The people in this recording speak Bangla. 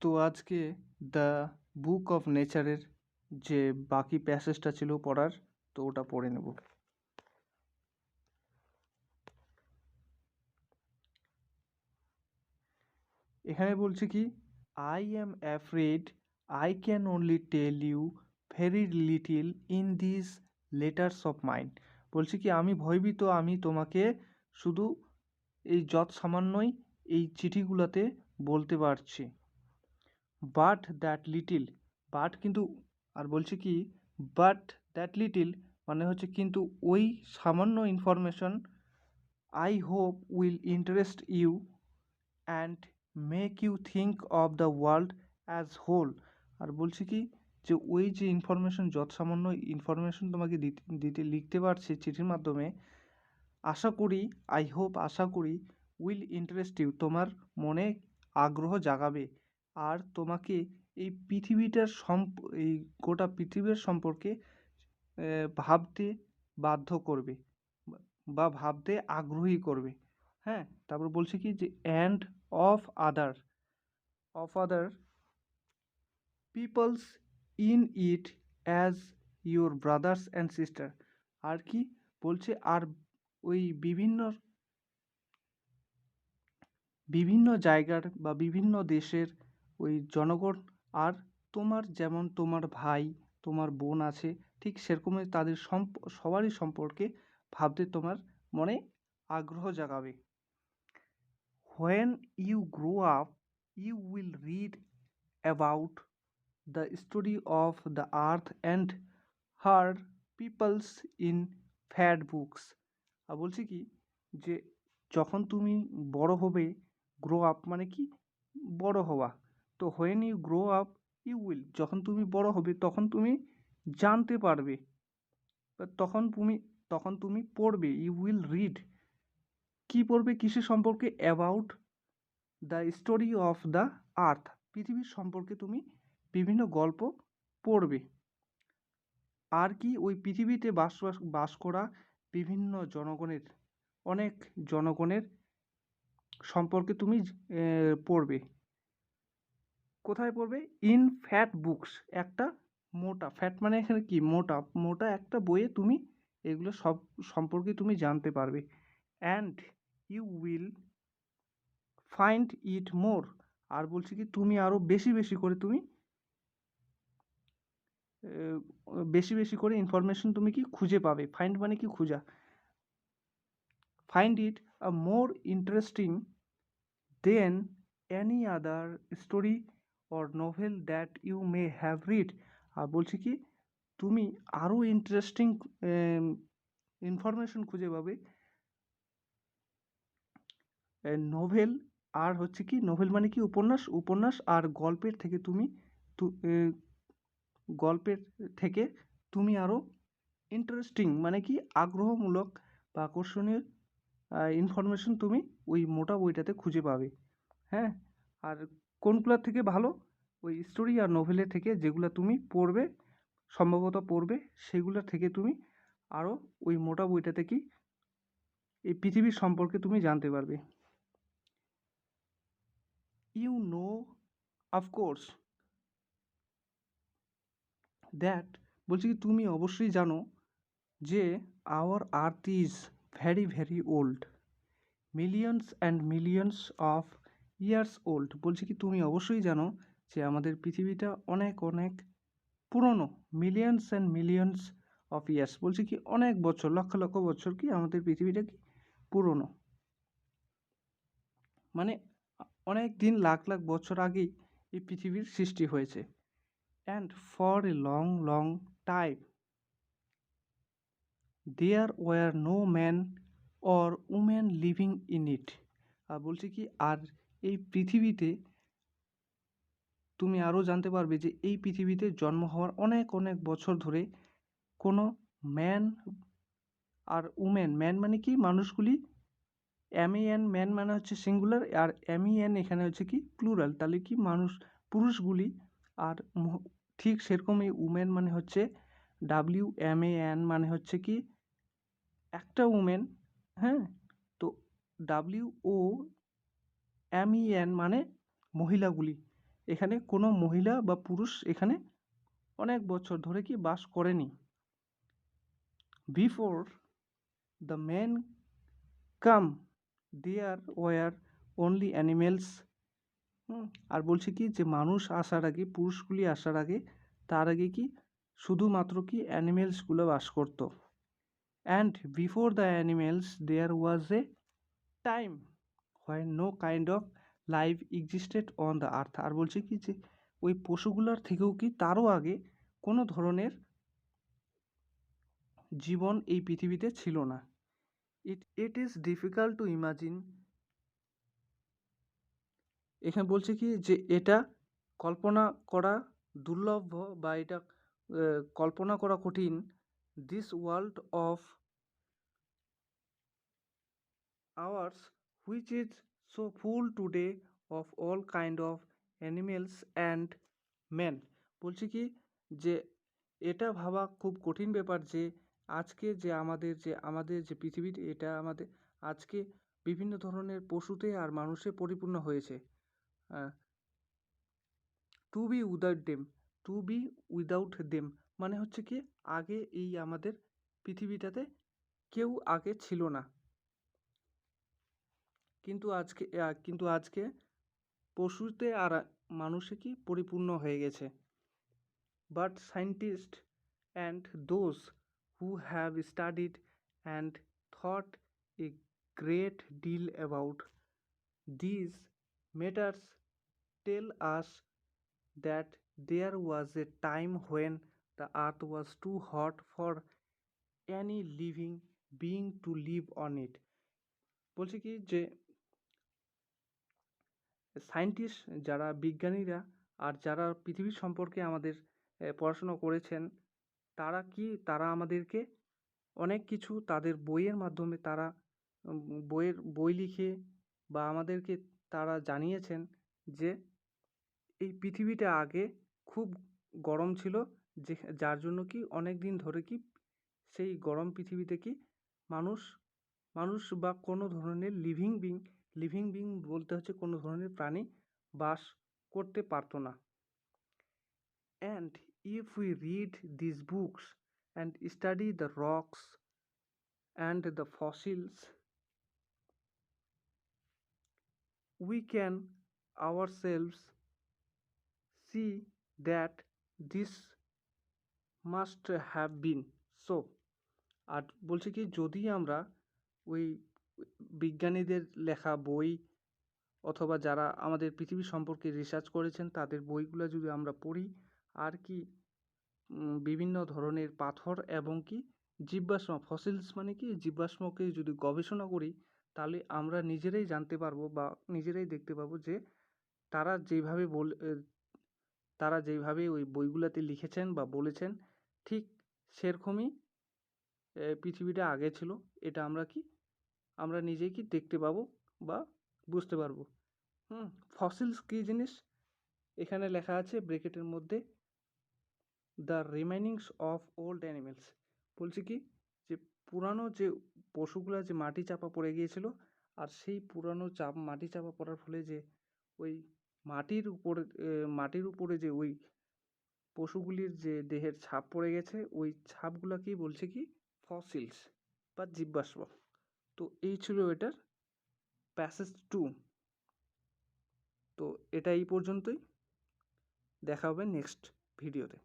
তো আজকে দ্য বুক অফ নেচারের যে বাকি প্যাসেজটা ছিল পড়ার, তো ওটা পড়ে নেব। এখানে বলছে কি, I am afraid I can only tell you very little in this letters of mind. বলছে কি, আমি ভয়ভীত, আমি তোমাকে শুধু এই যৎ সামান্যই এই চিঠিগুলোতে বলতে পারছি। বাট দ্যাট লিটিল, বাট কিন্তু, আর বলছে কি, বাট দ্যাট লিটিল মানে হচ্ছে কিন্তু ওই সামান্য information I hope will interest you and make you think of the world as whole. আর বলছে কি, যে ওই যে ইনফরমেশন, যত সামান্য ইনফরমেশন তোমাকে দিতে লিখতে পারছি চিঠির মাধ্যমে, আশা করি, আই হোপ আশা করি, উইল ইন্টারেস্ট ইউ তোমার মনে আগ্রহ জাগাবে, আর তোমাকে এই পৃথিবীটার এই গোটা পৃথিবীর সম্পর্কে ভাবতে বাধ্য করবে বা ভাবতে আগ্রহী করবে। হ্যাঁ, তারপর বলছে কি, যে and of other peoples in it as your brothers and sister. আর কি বলছে, আর ওই বিভিন্ন জায়গার বা বিভিন্ন দেশের ওই জনগণ, আর তোমার যেমন তোমার ভাই তোমার বোন আছে, ঠিক সেরকমই তাদের সবারই সম্পর্কে ভাবতে তোমার মনে আগ্রহ জাগাবে। When you grow up, you will read about the story of the earth and her peoples in fat books. আর বলছি কি, যে যখন তুমি বড় হবে, গ্রো আপ মানে কি, বড় হওয়া। তো when you grow up you will, যখন তুমি বড় হবে তখন তুমি জানতে পারবে, বা তখন তুমি পড়বে, ইউ উইল রিড, কি পড়বে, কিসের সম্পর্কে, about the story of the earth, পৃথিবীর সম্পর্কে তুমি বিভিন্ন গল্প পড়বে। আর কি, ওই পৃথিবীতে বাস করা বিভিন্ন অনেক জনগণের সম্পর্কে তুমি পড়বে। কোথায় পড়বে? ইন ফ্যাট বুকস, একটা মোটা, ফ্যাট মানে এখানে কি, মোটা মোটা একটা বইয়ে তুমি এগুলো সব সম্পর্কে তুমি জানতে পারবে। And you will find it more, আর বলছি কি, তুমি আরও বেশি বেশি করে তুমি বেশি বেশি করে ইনফরমেশন তুমি কি খুঁজে পাবে। ফাইন্ড মানে কি, খুঁজা। Find it a more interesting than any other story or novel that you may have read. আর বলছি কি, তুমি আরও ইন্টারেস্টিং ইনফরমেশন খুঁজে পাবে নোভেল, আর হচ্ছে কি, নোভেল মানে কি, উপন্যাস, উপন্যাস আর গল্পের থেকে তুমি গল্পের থেকে তুমি আরও ইন্টারেস্টিং মানে কি, আগ্রহমূলক বা আকর্ষণীয় ইনফরমেশন তুমি ওই মোটা বইটাতে খুঁজে পাবে। হ্যাঁ, আর কোনগুলোর থেকে ভালো? ওই স্টোরি আর নোভেলের থেকে, যেগুলো তুমি পড়বে, সম্ভবত পড়বে, সেগুলোর থেকে তুমি আরও ওই মোটা বইটাতে কি এই পৃথিবীর সম্পর্কে তুমি জানতে পারবে। ইউ নো অফকোর্স দ্যাট, বলছি কি, তুমি অবশ্যই জানো যে our earth is very very old, millions and millions of years old. বলছি কি, তুমি অবশ্যই জানো যে আমাদের পৃথিবীটা অনেক অনেক পুরনো, millions and millions of years, বলছি কি, অনেক বছর, লক্ষ লক্ষ বছর কি আমাদের পৃথিবীটা কি পুরনো, মানে অনেক দিন, লাখ লাখ বছর আগেই এই পৃথিবীর সৃষ্টি হয়েছে। And for a long long time there were no man or women living in it. আর বলছি কি, আর এই পৃথিবীতে তুমি আরও জানতে পারবে যে এই পৃথিবীতে জন্ম হওয়ার অনেক অনেক বছর ধরে কোনো ম্যান আর উমেন, ম্যান মানে কি, মানুষগুলি, এন ম্যান মানে হচ্ছে সিঙ্গুলার, আর এন এখানে হচ্ছে কি প্লুরাল, তাহলে কি মানুষ, পুরুষগুলি, আর ঠিক সেরকমই উমেন মানে হচ্ছে এন মানে হচ্ছে কি একটা উমেন। হ্যাঁ, তো ও এন মানে মহিলাগুলি, এখানে কোনো মহিলা বা পুরুষ এখানে অনেক বছর ধরে কি বাস করেনি। Before the men come there were only animals. আর বলছে কি যে মানুষ আসার আগে, পুরুষগুলি আসার আগে, তার আগে কি শুধুমাত্র কি অ্যানিমেলসগুলো বাস করতো। And before the animals there was a time when no kind of life existed on the earth. আর বলছে কি যে ওই পশুগুলোর থেকেও কি তারও আগে কোনো ধরনের জীবন এই পৃথিবীতে ছিল না। It is difficult to imagine. এখানে বলছে কি যে এটা কল্পনা করা দুর্লভ বা এটা কল্পনা করা কঠিন। This world of hours which is so full today of all kind of animals and man. বলছে কি যে এটা ভাবা খুব কঠিন ব্যাপার যে আজকে যে আমাদের যে পৃথিবীতে এটা আমাদের আজকে বিভিন্ন ধরনের পশুতে আর মানুষে পরিপূর্ণ হয়েছে। To be without them, to be without them মানে হচ্ছে কি আগে এই আমাদের পৃথিবীটাতে কেউ আগে ছিল না, কিন্তু আজকে পশুতে আর মানুষে কি পরিপূর্ণ হয়ে গেছে। But scientist and those who have studied and thought a great deal about this matters tell us that there was a time when the earth was too hot for any living being to live on it। বলছে কি যে সায়েন্টিস্ট যারা বিজ্ঞানীরা আর যারা পৃথিবী সম্পর্কে আমাদের পড়াশোনা করেছেন তারা আমাদেরকে অনেক কিছু তাদের বইয়ের মাধ্যমে তারা বই লিখে বা আমাদেরকে তারা জানিয়েছেন যে এই পৃথিবীটা আগে খুব গরম ছিল, যার জন্য কি অনেক দিন ধরে কি সেই গরম পৃথিবীতে কি মানুষ মানুষ বা কোনো ধরনের লিভিং বিং বলতে হচ্ছে কোনো ধরনের প্রাণী বাস করতে পারতো না। And if we read this books and study the rocks and the fossils we can ourselves see that this must have been so। আর বলছে কি যদি আমরা ওই বিজ্ঞানীদের লেখা বই অথবা যারা আমাদের পৃথিবী সম্পর্কে রিসার্চ করেছেন তাদের বইগুলো যদি আমরা পড়ি আর কি বিভিন্ন ধরনের পাথর এবং কি জীবাশ্ম, ফসিলস মানে কি জীবাশ্মকে যদি গবেষণা করি তাহলে আমরা নিজেরাই জানতে পারবো বা নিজেরাই দেখতে পাবো যে তারা যেইভাবে ওই বইগুলোতে লিখেছেন বা বলেছেন ঠিক সেরকমই পৃথিবীটা আগে ছিল। এটা আমরা নিজেই কি দেখতে পাবো বা বুঝতে পারবো। ফসিলস কী জিনিস এখানে লেখা আছে ব্রেকেটের মধ্যে, দ্য রিমাইনিংস অফ ওল্ড অ্যানিমেলস। বলছে কি যে পুরানো যে পশুগুলো যে মাটি চাপা পড়ে গিয়েছিল আর সেই পুরানো মাটি চাপা পড়ার ফলে যে ওই মাটির উপরে যে ওই পশুগুলির যে দেহের ছাপ পড়ে গেছে ওই ছাপগুলোকেই বলছে কি ফসিলস বা জীবাশ্ম। তো এই ছিল এটার প্যাসেজ 2। তো এটা এই পর্যন্তই, দেখা হবে নেক্সট ভিডিওতে।